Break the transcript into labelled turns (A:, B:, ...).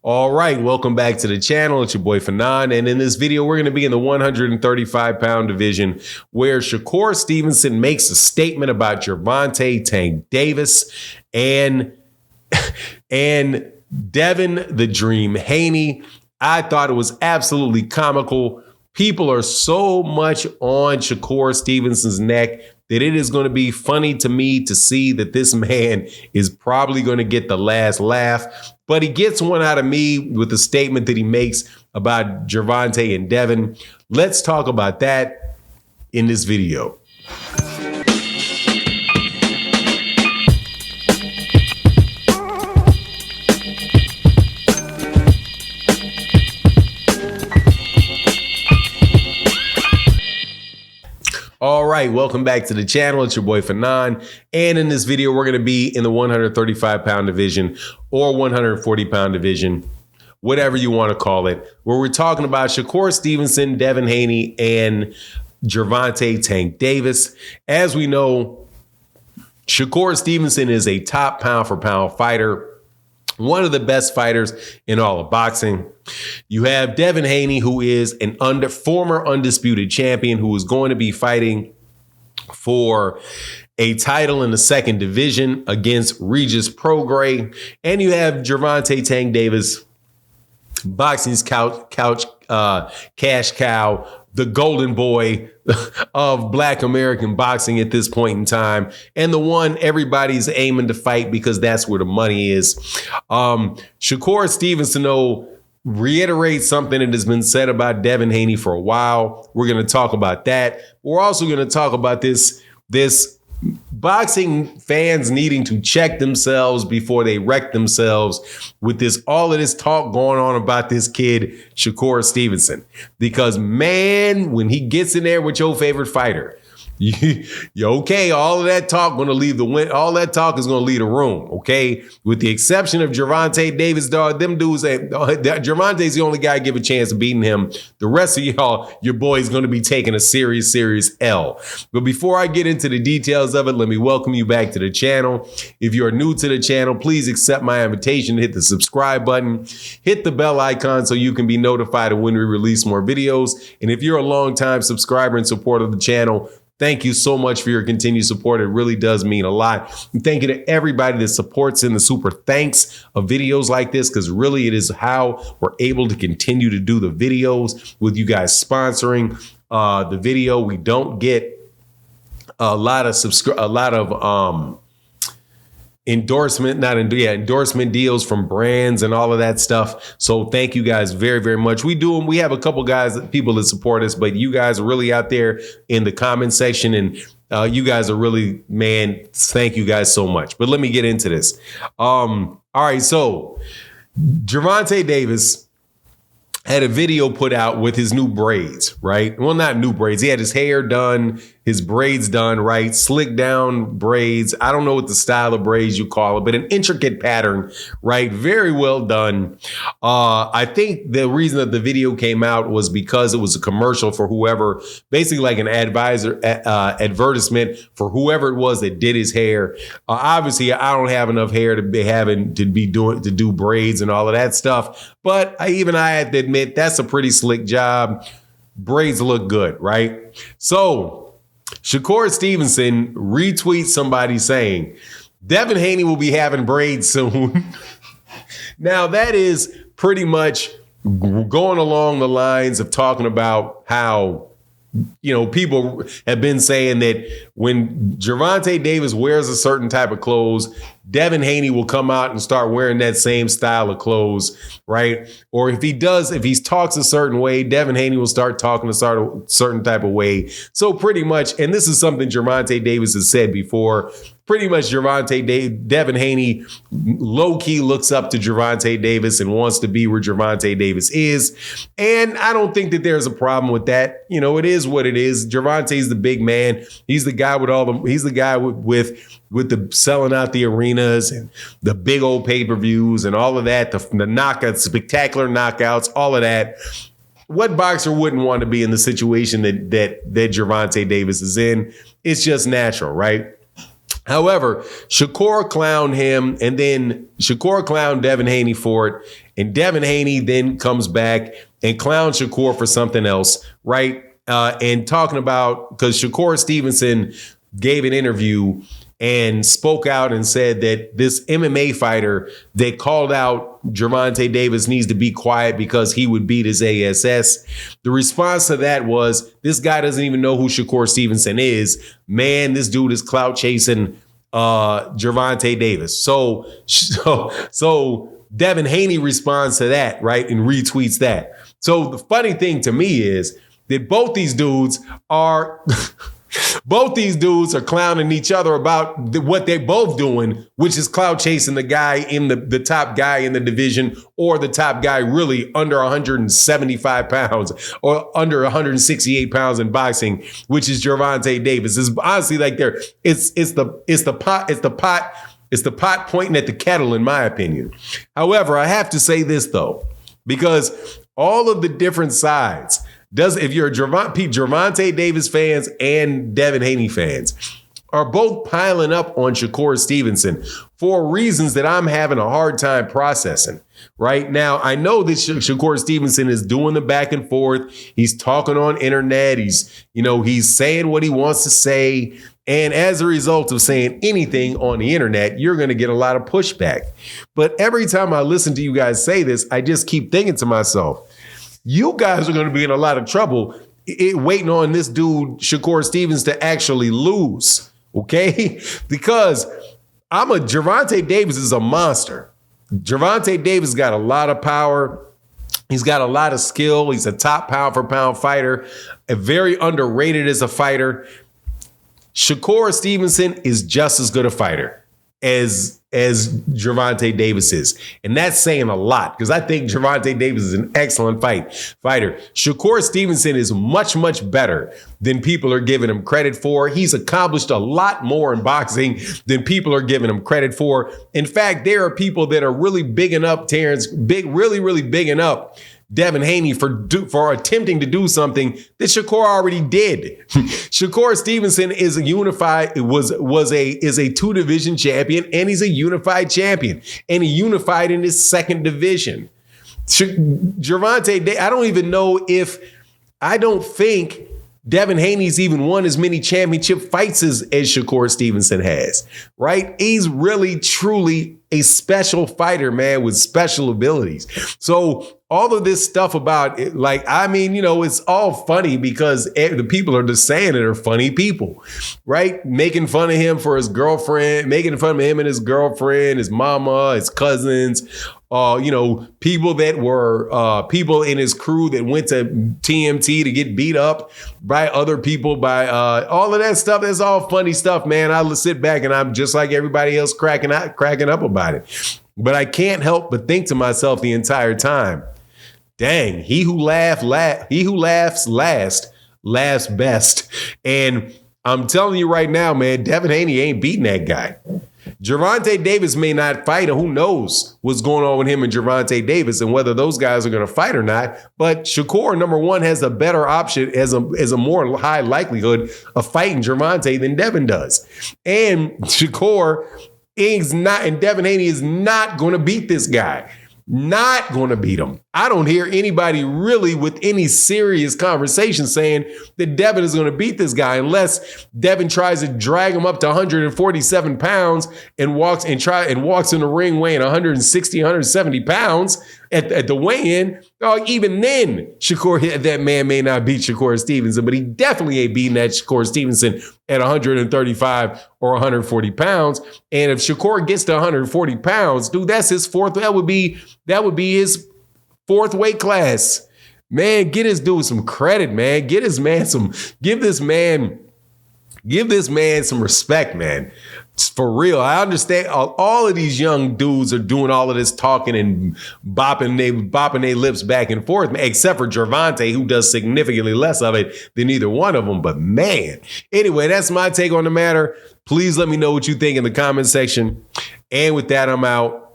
A: All right, welcome back to the channel. It's your boy Fanon, and in this video, we're going to be in the 135-pound division where Shakur Stevenson makes a statement about Gervonta Tank Davis and Devin the Dream Haney. I thought it was absolutely comical. People are so much on Shakur Stevenson's neck that it is going to be funny to me to see that this man is probably going to get the last laugh. But he gets one out of me with the statement that he makes about Gervonta and Devin. Let's talk about that in this video. All right, welcome back to the channel. It's your boy Fanon. And in this video, we're going to be in the 135-pound division or 140-pound division, whatever you want to call it, where we're talking about Shakur Stevenson, Devin Haney, and Gervonta Tank Davis. As we know, Shakur Stevenson is a top pound-for-pound fighter, one of the best fighters in all of boxing. You have Devin Haney, who is an former undisputed champion who is going to be fighting for a title in the second division against Regis Prograis. And you have Gervonta Tank Davis, boxing's cash cow, the golden boy of Black American boxing at this point in time, and the one everybody's aiming to fight because that's where the money is. Shakur Stevenson, though, reiterates something that has been said about Devin Haney for a while. We're going to talk about that. We're also going to talk about this boxing fans needing to check themselves before they wreck themselves with all of this talk going on about this kid, Shakur Stevenson. Because, man, when he gets in there with your favorite fighter, you okay, all of that talk going to leave all that talk is going to leave the room, okay? With the exception of Gervonta Davis, dog, them dudes, Gervonta's the only guy give a chance of beating him. The rest of y'all, your boy is going to be taking a serious L. But before I get into the details of it, let me welcome you back to the channel. If you're new to the channel, please accept my invitation to hit the subscribe button, hit the bell icon so you can be notified of when we release more videos. And if you're a longtime subscriber and supporter of the channel, thank you so much for your continued support. It really does mean a lot. And thank you to everybody that supports in the super thanks of videos like this, because really it is how we're able to continue to do the videos with you guys sponsoring the video. We don't get a lot of endorsement deals from brands and all of that stuff. So thank you guys very, very much. We have a couple people that support us, but you guys are really out there in the comment section, and you guys are really, man, thank you guys so much. But let me get into this. All right, so Gervonta Davis had a video put out with his new braids, right? Well, not new braids. He had his hair done, his braids done, right? Slick down braids. I don't know what the style of braids you call it, but an intricate pattern, right? Very well done. I think the reason that the video came out was because it was a commercial for whoever, basically like an advertisement for whoever it was that did his hair. Obviously, I don't have enough hair to do braids and all of that stuff, but I had to admit that's a pretty slick job. Braids look good, right? So Shakur Stevenson retweets somebody saying, Devin Haney will be having braids soon. Now, that is pretty much going along the lines of talking about how, people have been saying that when Gervonta Davis wears a certain type of clothes, Devin Haney will come out and start wearing that same style of clothes, right? Or if he talks a certain way, Devin Haney will start talking a certain type of way. So pretty much, and this is something Gervonta Davis has said before, pretty much Devin Haney low-key looks up to Gervonta Davis and wants to be where Gervonta Davis is. And I don't think that there's a problem with that. It is what it is. Gervonta's the big man. He's the guy with the selling out the arenas and the big old pay-per-views and all of that, the knockouts, spectacular knockouts, all of that. What boxer wouldn't want to be in the situation that Gervonta Davis is in? It's just natural, right? However, Shakur clowned him, and then Shakur clowned Devin Haney for it. And Devin Haney then comes back and clowns Shakur for something else, right? And talking about, because Shakur Stevenson gave an interview and spoke out and said that this MMA fighter that called out Gervonta Davis needs to be quiet because he would beat his ASS. The response to that was, this guy doesn't even know who Shakur Stevenson is. Man, this dude is clout chasing Gervonta Davis. So Devin Haney responds to that, right, and retweets that. So the funny thing to me is that both these dudes are clowning each other about what they're both doing, which is clout chasing the guy in the top guy in the division, or the top guy really under 175 pounds or under 168 pounds in boxing, which is Gervonta Davis. It's honestly like it's the pot pointing at the kettle, in my opinion. However, I have to say this though, because all of the different sides, if you're a Gervonta Davis fans and Devin Haney fans, are both piling up on Shakur Stevenson for reasons that I'm having a hard time processing. Right now, I know that Shakur Stevenson is doing the back and forth. He's talking on internet. He's saying what he wants to say. And as a result of saying anything on the internet, you're going to get a lot of pushback. But every time I listen to you guys say this, I just keep thinking to myself, you guys are going to be in a lot of trouble waiting on this dude, Shakur Stevens, to actually lose, okay? Because Gervonta Davis is a monster. Gervonta Davis got a lot of power. He's got a lot of skill. He's a top pound-for-pound fighter, very underrated as a fighter. Shakur Stevenson is just as good a fighter as Gervonta Davis is. And that's saying a lot, because I think Gervonta Davis is an excellent fighter. Shakur Stevenson is much, much better than people are giving him credit for. He's accomplished a lot more in boxing than people are giving him credit for. In fact, there are people that are really bigging up really bigging up Devin Haney for attempting to do something that Shakur already did. Shakur Stevenson is a two-division champion, and he's a unified champion, and he unified in his second division. Gervonta, I don't think Devin Haney's even won as many championship fights as Shakur Stevenson has, right? He's really, truly a special fighter, man, with special abilities. So all of this stuff about it, it's all funny because the people are just saying it are funny people, right? Making fun of him for his girlfriend, making fun of him and his girlfriend, his mama, his cousins, people that were people in his crew that went to TMT to get beat up by other people, by all of that stuff. That's all funny stuff, man. I sit back and I'm just like everybody else cracking up about it. But I can't help but think to myself the entire time, dang, he who laughs last, laughs best. And I'm telling you right now, man, Devin Haney ain't beating that guy. Gervonta Davis may not fight, or who knows what's going on with him and Gervonta Davis and whether those guys are going to fight or not. But Shakur, number one, has a better option, as a more high likelihood of fighting Gervonta than Devin does. And Shakur is not, and Devin Haney is not going to beat this guy. Not going to beat him. I don't hear anybody really with any serious conversation saying that Devin is going to beat this guy, unless Devin tries to drag him up to 147 pounds and walks in the ring weighing 160, 170 pounds at the weigh-in. Even then, that man may not beat Shakur Stevenson, but he definitely ain't beating that Shakur Stevenson at 135 or 140 pounds. And if Shakur gets to 140 pounds, dude, that's his fourth. That would be his fourth weight class. Man, get this dude some credit, man. Give this man some respect, man. It's for real. I understand all of these young dudes are doing all of this talking and bopping their lips back and forth, except for Gervonta, who does significantly less of it than either one of them. But man, anyway, that's my take on the matter. Please let me know what you think in the comment section. And with that, I'm out.